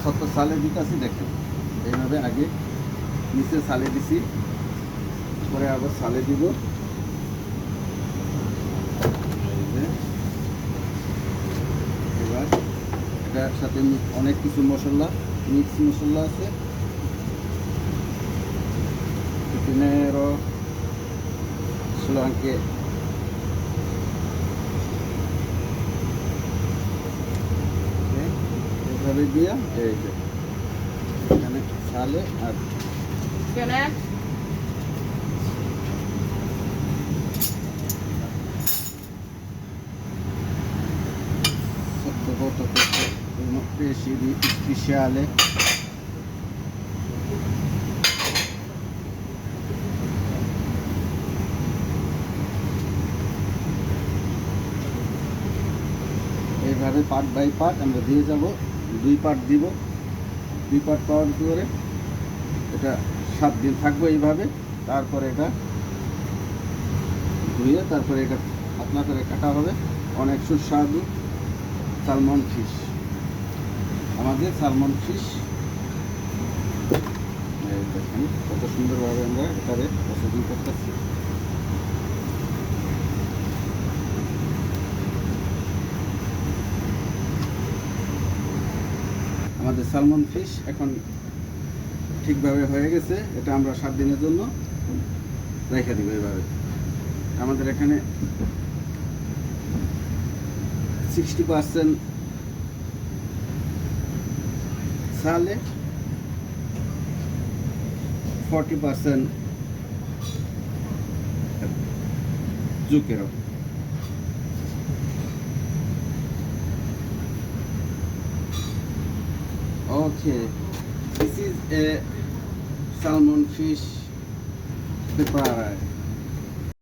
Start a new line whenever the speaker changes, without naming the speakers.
কত সালে দিতেছি দেখেন। এইভাবে আগে নিচে সালে দিছি, পরে আবার সালে দিব। এবার এটার সাথে অনেক কিছু মশলা, মিক্স মশলা আছে। Dinero solo anche এইভাবে দিয়া এই যে এখানে সালে আর sottovoto questo è una specie di speciale. এইভাবে পার্ট বাই পার্ট আমরা দিয়ে যাব। 2 পার্ট দিব, 2 পার্ট পাওয়ার পরে এটা 7 দিন থাকবে এইভাবে। তারপরে এটা ধুয়ে তারপরে এটা পাতলা করে কাটা হবে। অনেক সুস্বাদু সালমন ফিশ, আমাদের সালমন ফিশ। দেখেন কত সুন্দরভাবে আমরা এটারে প্রসেসিং করতেছি। আমাদের সালমন ফিশ এখন ঠিকভাবে হয়ে গেছে। এটা আমরা 7 দিনের জন্য রেখে দিব। এভাবে আমাদের এখানে 60% সালে, 40% zucchero. Okay, this is a salmon fish prepared.